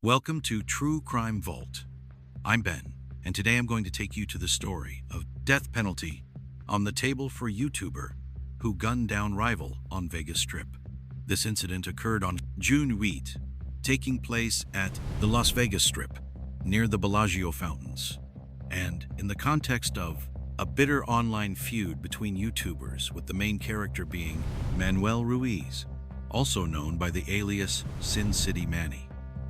Welcome to True Crime Vault. I'm Ben, and today I'm going to take you to the story of death penalty on the table for YouTuber who gunned down rival on Vegas Strip. This incident occurred on June 8, taking place at the Las Vegas Strip near the Bellagio Fountains, and in the context of a bitter online feud between YouTubers, with the main character being Manuel Ruiz, also known by the alias Sin City Manny.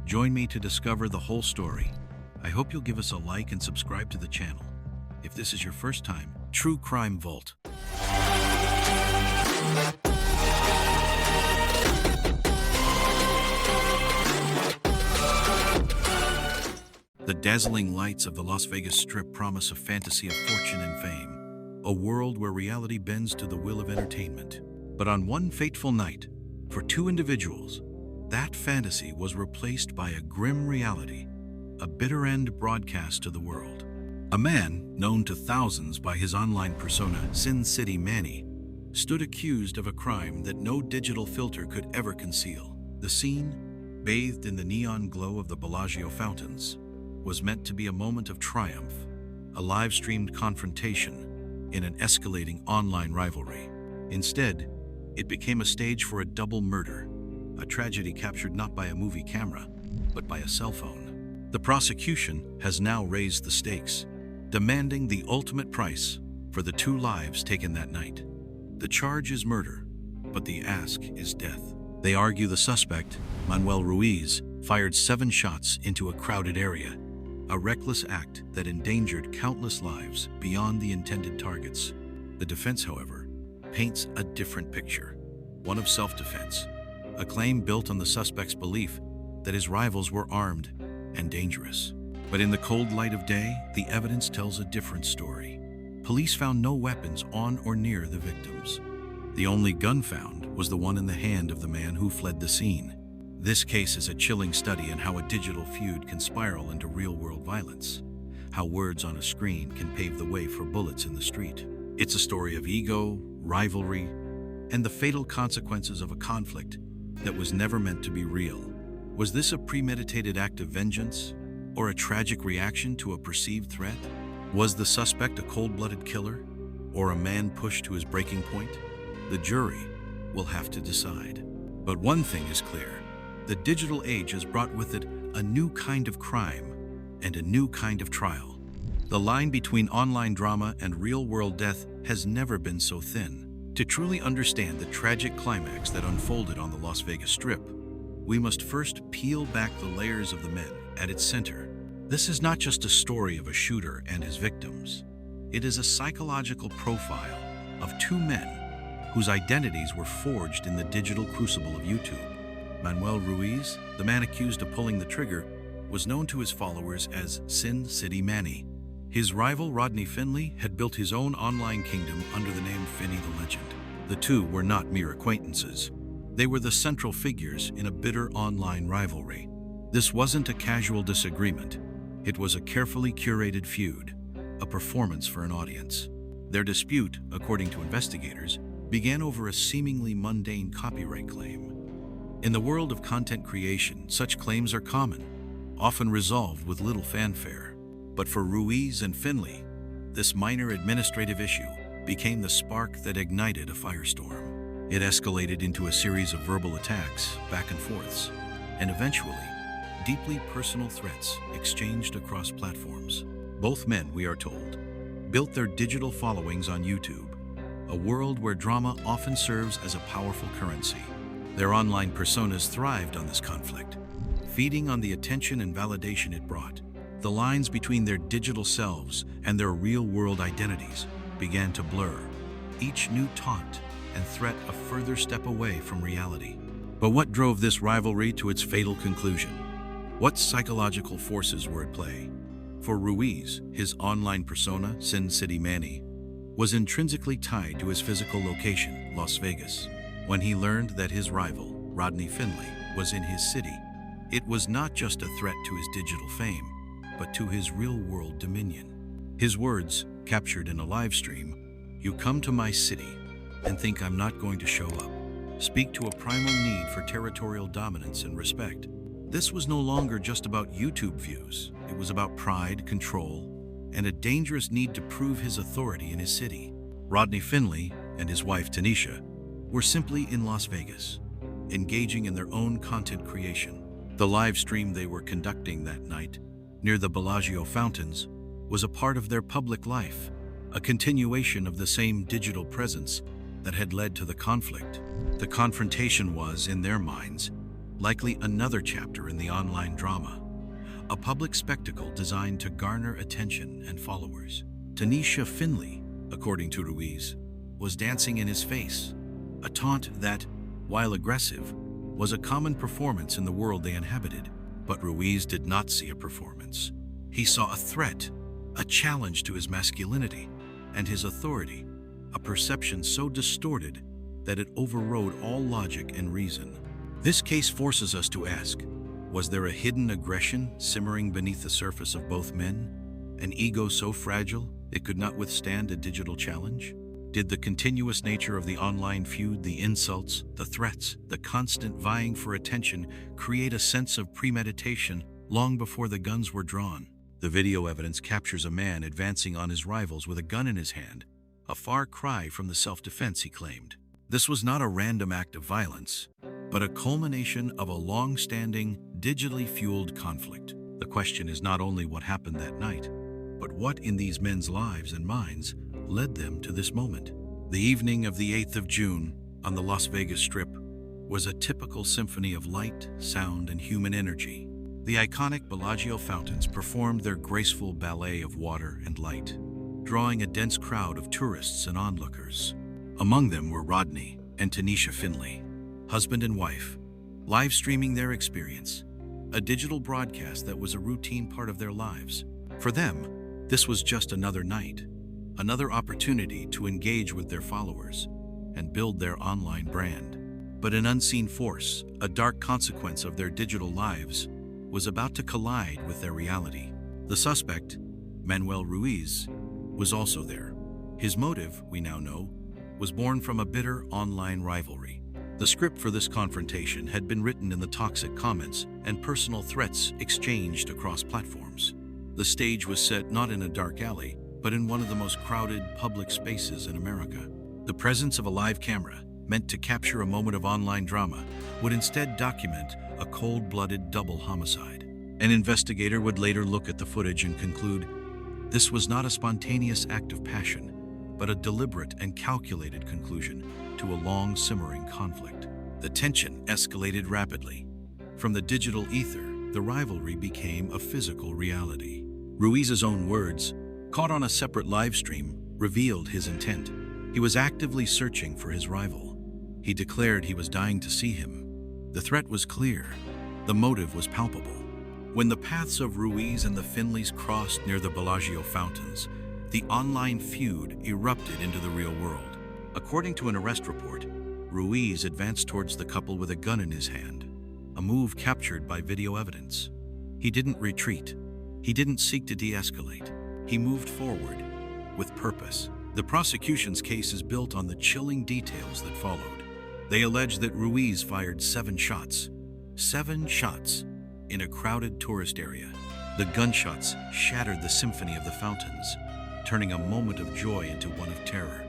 Join me to discover the whole story. I hope you'll give us a like and subscribe to the channel. If this is your first time, True Crime Vault. The dazzling lights of the Las Vegas Strip promise a fantasy of fortune and fame, a world where reality bends to the will of entertainment. But on one fateful night, for two individuals, that fantasy was replaced by a grim reality, a bitter end broadcast to the world. A man, known to thousands by his online persona Sin City Manny, stood accused of a crime that no digital filter could ever conceal. The scene, bathed in the neon glow of the Bellagio Fountains, was meant to be a moment of triumph, a live-streamed confrontation in an escalating online rivalry. Instead, it became a stage for a double murder, a tragedy captured not by a movie camera, but by a cell phone. The prosecution has now raised the stakes, demanding the ultimate price for the two lives taken that night. The charge is murder, but the ask is death. They argue the suspect, Manuel Ruiz, fired 7 shots into a crowded area, a reckless act that endangered countless lives beyond the intended targets. The defense, however, paints a different picture, one of self-defense, a claim built on the suspect's belief that his rivals were armed and dangerous. But in the cold light of day, the evidence tells a different story. Police found no weapons on or near the victims. The only gun found was the one in the hand of the man who fled the scene. This case is a chilling study in how a digital feud can spiral into real-world violence, how words on a screen can pave the way for bullets in the street. It's a story of ego, rivalry, and the fatal consequences of a conflict that was never meant to be real. Was this a premeditated act of vengeance, or a tragic reaction to a perceived threat? Was the suspect a cold-blooded killer, or a man pushed to his breaking point? The jury will have to decide. But one thing is clear: the digital age has brought with it a new kind of crime and a new kind of trial. The line between online drama and real-world death has never been so thin. To truly understand the tragic climax that unfolded on the Las Vegas Strip, we must first peel back the layers of the men at its center. This is not just a story of a shooter and his victims. It is a psychological profile of two men whose identities were forged in the digital crucible of YouTube. Manuel Ruiz, the man accused of pulling the trigger, was known to his followers as Sin City Manny. His rival, Rodney Finley, had built his own online kingdom under the name Finny the Legend. The two were not mere acquaintances. They were the central figures in a bitter online rivalry. This wasn't a casual disagreement. It was a carefully curated feud, a performance for an audience. Their dispute, according to investigators, began over a seemingly mundane copyright claim. In the world of content creation, such claims are common, often resolved with little fanfare. But for Ruiz and Finley, this minor administrative issue became the spark that ignited a firestorm. It escalated into a series of verbal attacks, back and forths, and eventually, deeply personal threats exchanged across platforms. Both men, we are told, built their digital followings on YouTube, a world where drama often serves as a powerful currency. Their online personas thrived on this conflict, feeding on the attention and validation it brought. The lines between their digital selves and their real-world identities began to blur, each new taunt and threat a further step away from reality. But what drove this rivalry to its fatal conclusion? What psychological forces were at play? For Ruiz, his online persona, Sin City Manny, was intrinsically tied to his physical location, Las Vegas. When he learned that his rival, Rodney Finley, was in his city, it was not just a threat to his digital fame, but to his real-world dominion. His words, captured in a live stream, "You come to my city and think I'm not going to show up," speak to a primal need for territorial dominance and respect. This was no longer just about YouTube views. It was about pride, control, and a dangerous need to prove his authority in his city. Rodney Finley and his wife Tanisha were simply in Las Vegas, engaging in their own content creation. The live stream they were conducting that night near the Bellagio Fountains was a part of their public life, a continuation of the same digital presence that had led to the conflict. The confrontation was, in their minds, likely another chapter in the online drama, a public spectacle designed to garner attention and followers. Tanisha Finley, according to Ruiz, was dancing in his face, a taunt that, while aggressive, was a common performance in the world they inhabited. But Ruiz did not see a performance. He saw a threat, a challenge to his masculinity and his authority, a perception so distorted that it overrode all logic and reason. This case forces us to ask, was there a hidden aggression simmering beneath the surface of both men? An ego so fragile it could not withstand a digital challenge? Did the continuous nature of the online feud, the insults, the threats, the constant vying for attention create a sense of premeditation long before the guns were drawn? The video evidence captures a man advancing on his rivals with a gun in his hand, a far cry from the self-defense he claimed. This was not a random act of violence, but a culmination of a long-standing, digitally fueled conflict. The question is not only what happened that night, but what in these men's lives and minds led them to this moment. The evening of the 8th of June on the Las Vegas Strip was a typical symphony of light, sound, and human energy. The iconic Bellagio Fountains performed their graceful ballet of water and light, drawing a dense crowd of tourists and onlookers. Among them were Rodney and Tanisha Finley, husband and wife, live streaming their experience, a digital broadcast that was a routine part of their lives. For them, this was just another night, another opportunity to engage with their followers and build their online brand. But an unseen force, a dark consequence of their digital lives, was about to collide with their reality. The suspect, Manuel Ruiz, was also there. His motive, we now know, was born from a bitter online rivalry. The script for this confrontation had been written in the toxic comments and personal threats exchanged across platforms. The stage was set not in a dark alley, but in one of the most crowded public spaces in America. The presence of a live camera, meant to capture a moment of online drama, would instead document a cold-blooded double homicide. An investigator would later look at the footage and conclude, this was not a spontaneous act of passion, but a deliberate and calculated conclusion to a long simmering conflict. The tension escalated rapidly. From the digital ether, the rivalry became a physical reality. Ruiz's own words, caught on a separate live stream, revealed his intent. He was actively searching for his rival. He declared he was dying to see him. The threat was clear. The motive was palpable. When the paths of Ruiz and the Finleys crossed near the Bellagio Fountains, the online feud erupted into the real world. According to an arrest report, Ruiz advanced towards the couple with a gun in his hand, a move captured by video evidence. He didn't retreat. He didn't seek to de-escalate. He moved forward with purpose. The prosecution's case is built on the chilling details that followed. They allege that Ruiz fired 7 shots. 7 shots in a crowded tourist area. The gunshots shattered the symphony of the fountains, turning a moment of joy into one of terror.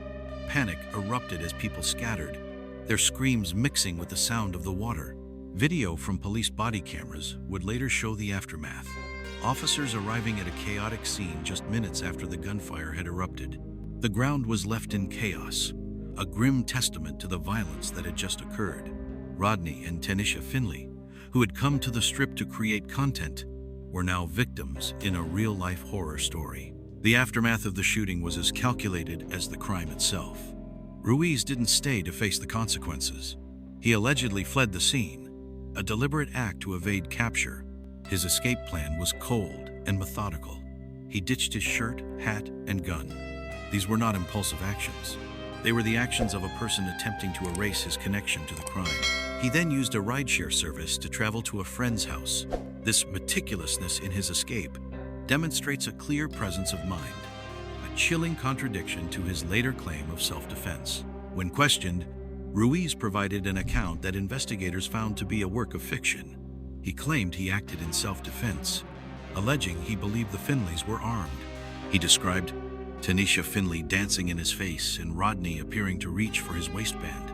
Panic erupted as people scattered, their screams mixing with the sound of the water. Video from police body cameras would later show the aftermath. Officers arriving at a chaotic scene just minutes after the gunfire had erupted. The ground was left in chaos, a grim testament to the violence that had just occurred. Rodney and Tanisha Finley, who had come to the Strip to create content, were now victims in a real-life horror story. The aftermath of the shooting was as calculated as the crime itself. Ruiz didn't stay to face the consequences. He allegedly fled the scene, a deliberate act to evade capture. His escape plan was cold and methodical. He ditched his shirt, hat, and gun. These were not impulsive actions. They were the actions of a person attempting to erase his connection to the crime. He then used a rideshare service to travel to a friend's house. This meticulousness in his escape demonstrates a clear presence of mind, a chilling contradiction to his later claim of self-defense. When questioned, Ruiz provided an account that investigators found to be a work of fiction. He claimed he acted in self-defense, alleging he believed the Finleys were armed. He described Tanisha Finley dancing in his face and Rodney appearing to reach for his waistband,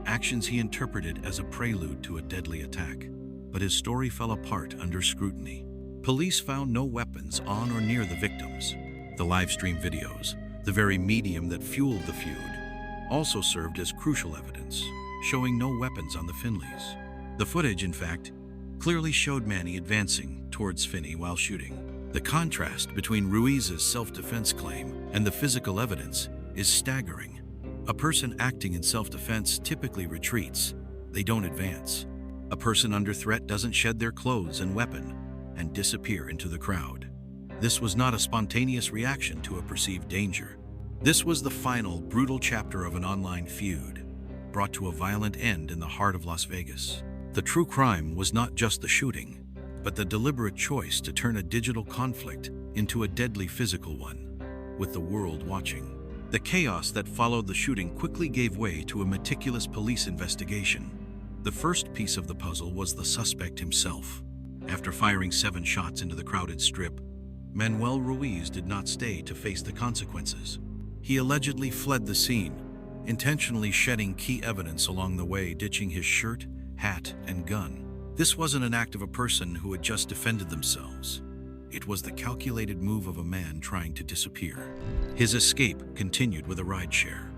actions he interpreted as a prelude to a deadly attack. But his story fell apart under scrutiny. Police found no weapons on or near the victims. The live-stream videos, the very medium that fueled the feud, also served as crucial evidence, showing no weapons on the Finleys. The footage, in fact, clearly showed Manny advancing towards Finney while shooting. The contrast between Ruiz's self-defense claim and the physical evidence is staggering. A person acting in self-defense typically retreats. They don't advance. A person under threat doesn't shed their clothes and weapon and disappear into the crowd. This was not a spontaneous reaction to a perceived danger. This was the final, brutal chapter of an online feud, brought to a violent end in the heart of Las Vegas. The true crime was not just the shooting, but the deliberate choice to turn a digital conflict into a deadly physical one, with the world watching. The chaos that followed the shooting quickly gave way to a meticulous police investigation. The first piece of the puzzle was the suspect himself. After firing 7 shots into the crowded strip, Manuel Ruiz did not stay to face the consequences. He allegedly fled the scene, intentionally shedding key evidence along the way, ditching his shirt, hat, and gun. This wasn't an act of a person who had just defended themselves. It was the calculated move of a man trying to disappear. His escape continued with a rideshare,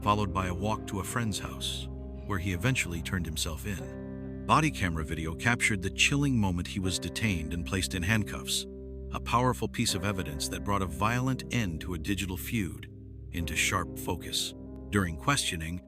followed by a walk to a friend's house, where he eventually turned himself in. Body camera video captured the chilling moment he was detained and placed in handcuffs, a powerful piece of evidence that brought a violent end to a digital feud into sharp focus. During questioning,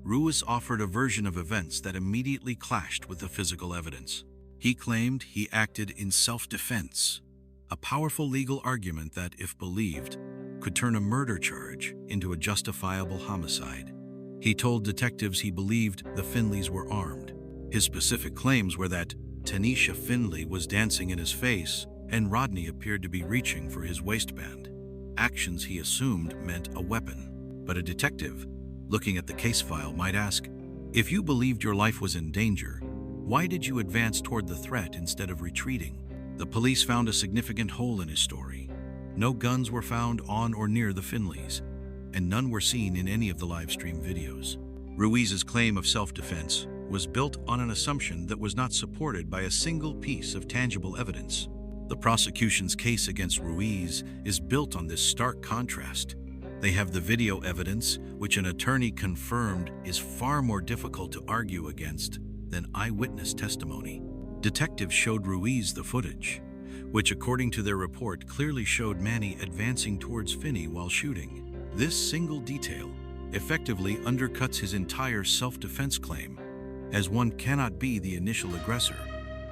Ruiz offered a version of events that immediately clashed with the physical evidence. He claimed he acted in self-defense, a powerful legal argument that, if believed, could turn a murder charge into a justifiable homicide. He told detectives he believed the Finleys were armed. His specific claims were that Tanisha Finley was dancing in his face and Rodney appeared to be reaching for his waistband, actions he assumed meant a weapon. But a detective, looking at the case file, might ask, if you believed your life was in danger, why did you advance toward the threat instead of retreating? The police found a significant hole in his story. No guns were found on or near the Finleys, and none were seen in any of the live stream videos. Ruiz's claim of self-defense was built on an assumption that was not supported by a single piece of tangible evidence. The prosecution's case against Ruiz is built on this stark contrast. They have the video evidence, which an attorney confirmed is far more difficult to argue against than eyewitness testimony. Detectives showed Ruiz the footage, which according to their report clearly showed Manny advancing towards Finney while shooting. This single detail effectively undercuts his entire self-defense claim, as one cannot be the initial aggressor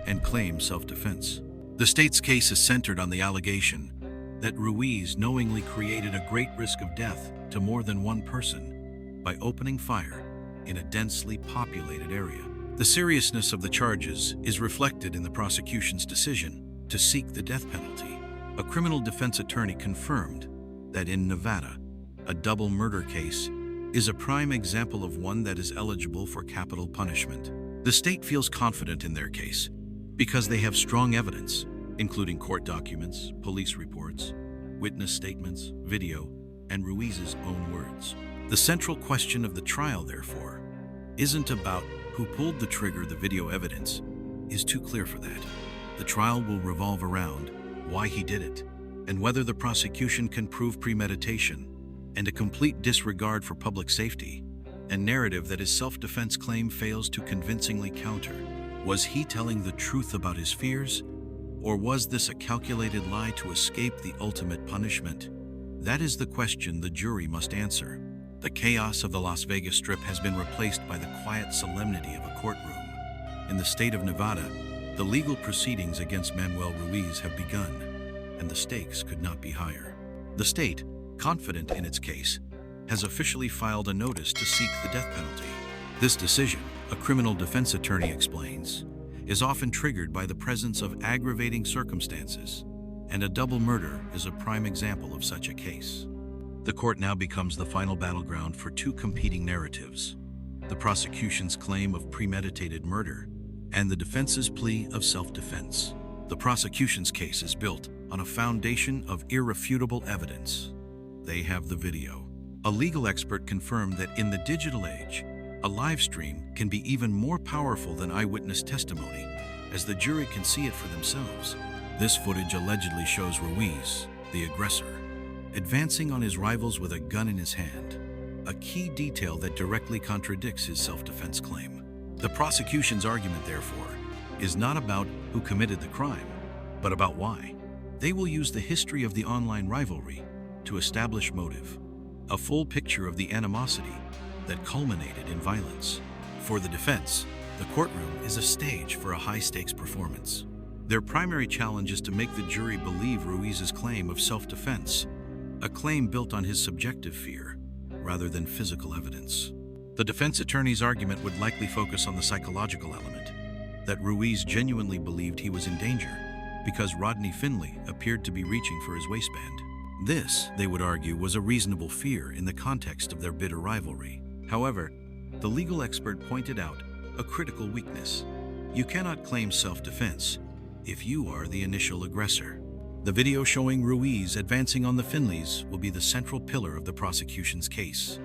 and claim self-defense. The state's case is centered on the allegation that Ruiz knowingly created a great risk of death to more than one person by opening fire in a densely populated area. The seriousness of the charges is reflected in the prosecution's decision to seek the death penalty. A criminal defense attorney confirmed that in Nevada, a double murder case is a prime example of one that is eligible for capital punishment. The state feels confident in their case because they have strong evidence, including court documents, police reports, witness statements, video, and Ruiz's own words. The central question of the trial, therefore, isn't about who pulled the trigger. The video evidence is too clear for that. The trial will revolve around why he did it, and whether the prosecution can prove premeditation and a complete disregard for public safety, a narrative that his self-defense claim fails to convincingly counter. Was he telling the truth about his fears, or was this a calculated lie to escape the ultimate punishment? That is the question the jury must answer. The chaos of the Las Vegas Strip has been replaced by the quiet solemnity of a courtroom. In the state of Nevada, the legal proceedings against Manuel Ruiz have begun, and the stakes could not be higher. The state, confident in its case, has officially filed a notice to seek the death penalty. This decision, a criminal defense attorney explains, is often triggered by the presence of aggravating circumstances, and a double murder is a prime example of such a case. The court now becomes the final battleground for two competing narratives: the prosecution's claim of premeditated murder and the defense's plea of self-defense. The prosecution's case is built on a foundation of irrefutable evidence. They have the video. A legal expert confirmed that in the digital age, a live stream can be even more powerful than eyewitness testimony, as the jury can see it for themselves. This footage allegedly shows Ruiz, the aggressor, advancing on his rivals with a gun in his hand, a key detail that directly contradicts his self-defense claim. The prosecution's argument, therefore, is not about who committed the crime, but about why. They will use the history of the online rivalry to establish motive, a full picture of the animosity that culminated in violence. For the defense, the courtroom is a stage for a high-stakes performance. Their primary challenge is to make the jury believe Ruiz's claim of self-defense, a claim built on his subjective fear, rather than physical evidence. The defense attorney's argument would likely focus on the psychological element, that Ruiz genuinely believed he was in danger because Rodney Finley appeared to be reaching for his waistband. This, they would argue, was a reasonable fear in the context of their bitter rivalry. However, the legal expert pointed out a critical weakness. You cannot claim self-defense if you are the initial aggressor. The video showing Ruiz advancing on the Finleys will be the central pillar of the prosecution's case,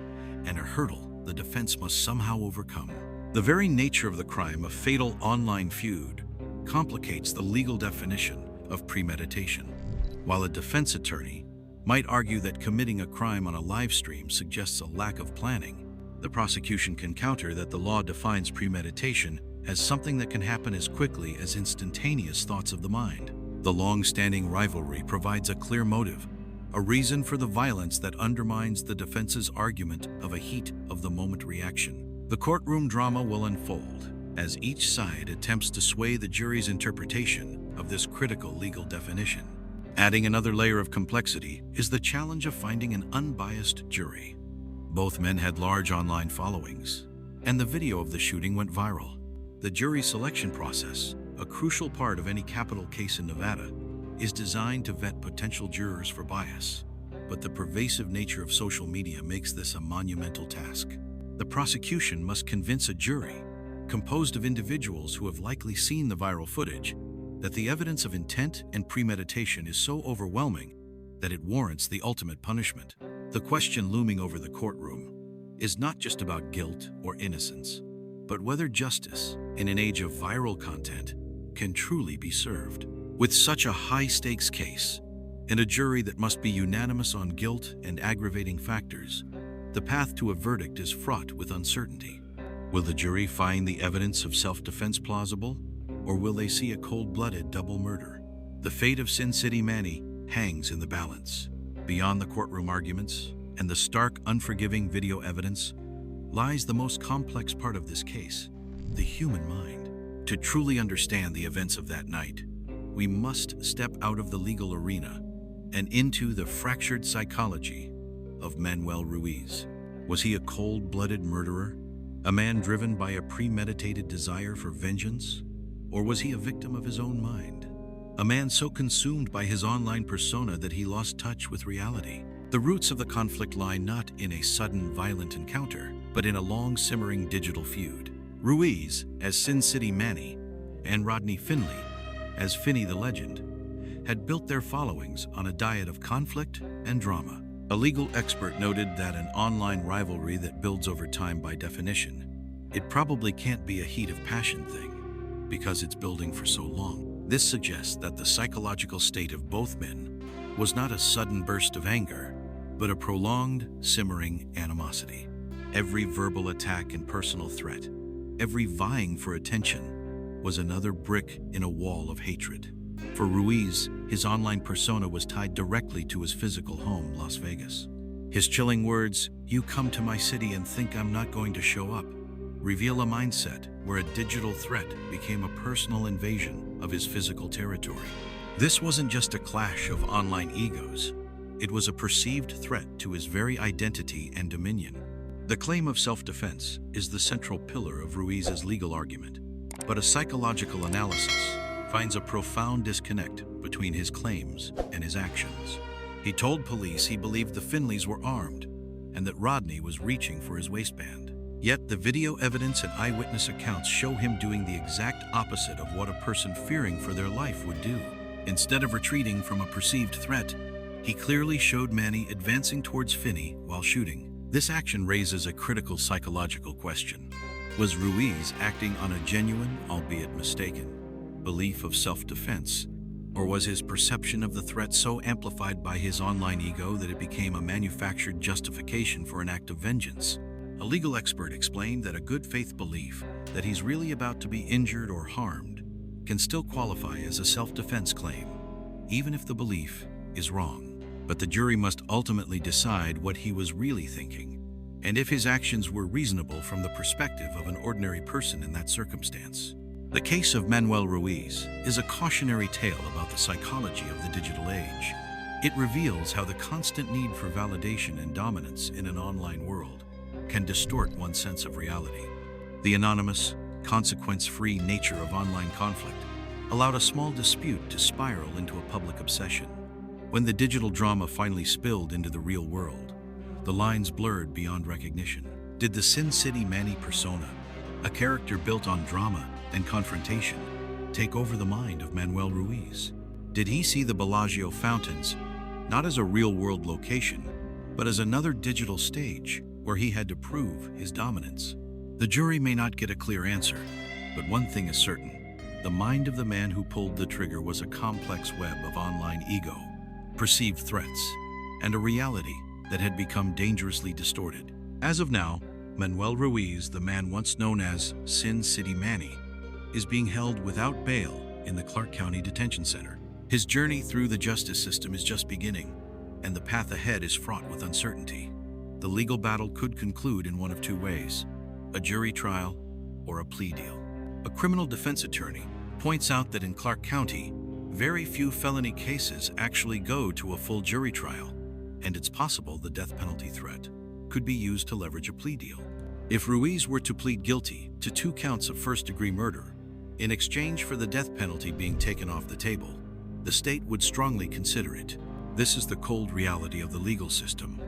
and a hurdle the defense must somehow overcome. The very nature of the crime, a fatal online feud, complicates the legal definition of premeditation. While a defense attorney might argue that committing a crime on a live stream suggests a lack of planning, the prosecution can counter that the law defines premeditation as something that can happen as quickly as instantaneous thoughts of the mind. The long-standing rivalry provides a clear motive, a reason for the violence that undermines the defense's argument of a heat-of-the-moment reaction. The courtroom drama will unfold as each side attempts to sway the jury's interpretation of this critical legal definition. Adding another layer of complexity is the challenge of finding an unbiased jury. Both men had large online followings, and the video of the shooting went viral. The jury selection process, a crucial part of any capital case in Nevada, is designed to vet potential jurors for bias. But the pervasive nature of social media makes this a monumental task. The prosecution must convince a jury, composed of individuals who have likely seen the viral footage, that the evidence of intent and premeditation is so overwhelming that it warrants the ultimate punishment. The question looming over the courtroom is not just about guilt or innocence, but whether justice, in an age of viral content, can truly be served. With such a high-stakes case, and a jury that must be unanimous on guilt and aggravating factors, the path to a verdict is fraught with uncertainty. Will the jury find the evidence of self-defense plausible, or will they see a cold-blooded double murder? The fate of Sin City Manny hangs in the balance. Beyond the courtroom arguments and the stark, unforgiving video evidence lies the most complex part of this case, the human mind. To truly understand the events of that night, we must step out of the legal arena and into the fractured psychology of Manuel Ruiz. Was he a cold-blooded murderer, a man driven by a premeditated desire for vengeance? Or was he a victim of his own mind, a man so consumed by his online persona that he lost touch with reality? The roots of the conflict lie not in a sudden violent encounter, but in a long simmering digital feud. Ruiz, as Sin City Manny, and Rodney Finley, as Finny the Legend, had built their followings on a diet of conflict and drama. A legal expert noted that an online rivalry that builds over time by definition, it probably can't be a heat of passion thing, because it's building for so long. This suggests that the psychological state of both men was not a sudden burst of anger, but a prolonged, simmering animosity. Every verbal attack and personal threat, every vying for attention, was another brick in a wall of hatred. For Ruiz, his online persona was tied directly to his physical home, Las Vegas. His chilling words, "You come to my city and think I'm not going to show up," reveal a mindset where a digital threat became a personal invasion of his physical territory. This wasn't just a clash of online egos. It was a perceived threat to his very identity and dominion. The claim of self-defense is the central pillar of Ruiz's legal argument, but a psychological analysis finds a profound disconnect between his claims and his actions. He told police he believed the Finleys were armed and that Rodney was reaching for his waistband. Yet the video evidence and eyewitness accounts show him doing the exact opposite of what a person fearing for their life would do. Instead of retreating from a perceived threat, he clearly showed Manny advancing towards Finley while shooting. This action raises a critical psychological question. Was Ruiz acting on a genuine, albeit mistaken, belief of self-defense? Or was his perception of the threat so amplified by his online ego that it became a manufactured justification for an act of vengeance? A legal expert explained that a good faith belief that he's really about to be injured or harmed can still qualify as a self-defense claim, even if the belief is wrong. But the jury must ultimately decide what he was really thinking, and if his actions were reasonable from the perspective of an ordinary person in that circumstance. The case of Manuel Ruiz is a cautionary tale about the psychology of the digital age. It reveals how the constant need for validation and dominance in an online world can distort one's sense of reality. The anonymous, consequence-free nature of online conflict allowed a small dispute to spiral into a public obsession. When the digital drama finally spilled into the real world, the lines blurred beyond recognition. Did the Sin City Manny persona, a character built on drama and confrontation, take over the mind of Manuel Ruiz? Did he see the Bellagio Fountains not as a real-world location, but as another digital stage where he had to prove his dominance? The jury may not get a clear answer, but one thing is certain. The mind of the man who pulled the trigger was a complex web of online ego, perceived threats, and a reality that had become dangerously distorted. As of now, Manuel Ruiz, the man once known as Sin City Manny, is being held without bail in the Clark County Detention Center. His journey through the justice system is just beginning, and the path ahead is fraught with uncertainty. The legal battle could conclude in one of two ways: a jury trial or a plea deal. A criminal defense attorney points out that in Clark County, very few felony cases actually go to a full jury trial, and it's possible the death penalty threat could be used to leverage a plea deal. If Ruiz were to plead guilty to 2 counts of first-degree murder, in exchange for the death penalty being taken off the table, the state would strongly consider it. This is the cold reality of the legal system.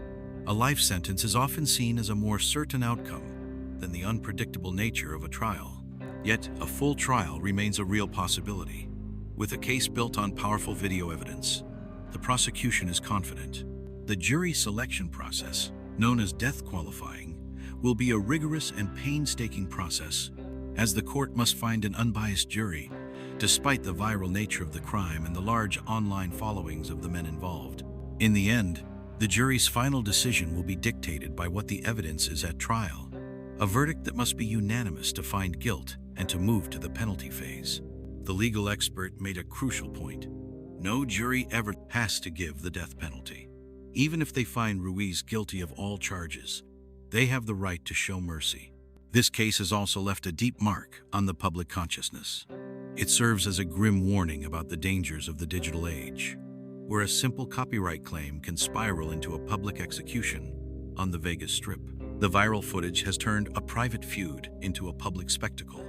A life sentence is often seen as a more certain outcome than the unpredictable nature of a trial. Yet, a full trial remains a real possibility. With a case built on powerful video evidence, the prosecution is confident. The jury selection process, known as death qualifying, will be a rigorous and painstaking process, as the court must find an unbiased jury, despite the viral nature of the crime and the large online followings of the men involved. In the end, the jury's final decision will be dictated by what the evidence is at trial, a verdict that must be unanimous to find guilt and to move to the penalty phase. The legal expert made a crucial point. No jury ever has to give the death penalty. Even if they find Ruiz guilty of all charges, they have the right to show mercy. This case has also left a deep mark on the public consciousness. It serves as a grim warning about the dangers of the digital age, where a simple copyright claim can spiral into a public execution on the Vegas Strip. The viral footage has turned a private feud into a public spectacle,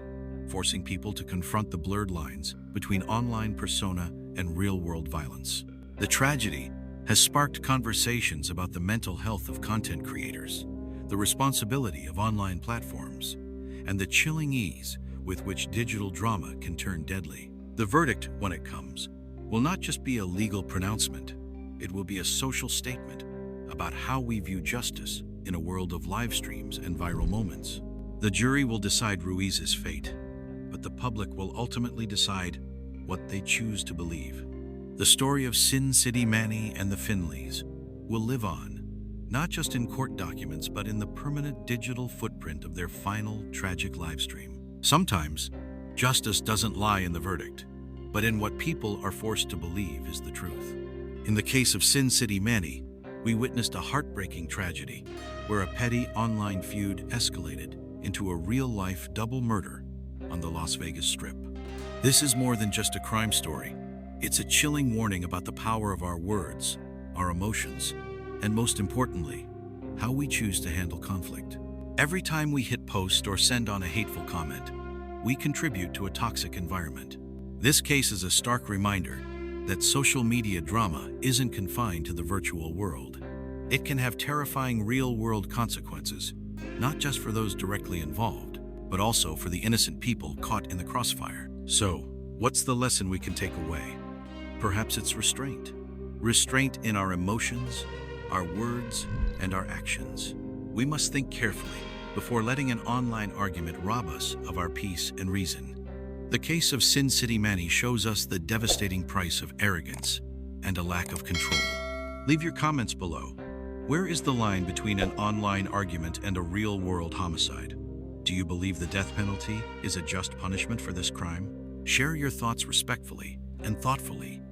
forcing people to confront the blurred lines between online persona and real-world violence. The tragedy has sparked conversations about the mental health of content creators, the responsibility of online platforms, and the chilling ease with which digital drama can turn deadly. The verdict, when it comes, will not just be a legal pronouncement. It will be a social statement about how we view justice in a world of live streams and viral moments. The jury will decide Ruiz's fate, but the public will ultimately decide what they choose to believe. The story of Sin City Manny and the Finleys will live on, not just in court documents, but in the permanent digital footprint of their final tragic live stream. Sometimes, justice doesn't lie in the verdict, but in what people are forced to believe is the truth. In the case of Sin City Manny, we witnessed a heartbreaking tragedy where a petty online feud escalated into a real-life double murder on the Las Vegas Strip. This is more than just a crime story. It's a chilling warning about the power of our words, our emotions, and most importantly, how we choose to handle conflict. Every time we hit post or send on a hateful comment, we contribute to a toxic environment. This case is a stark reminder that social media drama isn't confined to the virtual world. It can have terrifying real-world consequences not just for those directly involved, but also for the innocent people caught in the crossfire. So, what's the lesson we can take away? Perhaps it's restraint. Restraint in our emotions, our words, and our actions. We must think carefully before letting an online argument rob us of our peace and reason. The case of Sin City Manny shows us the devastating price of arrogance and a lack of control. Leave your comments below. Where is the line between an online argument and a real-world homicide? Do you believe the death penalty is a just punishment for this crime? Share your thoughts respectfully and thoughtfully,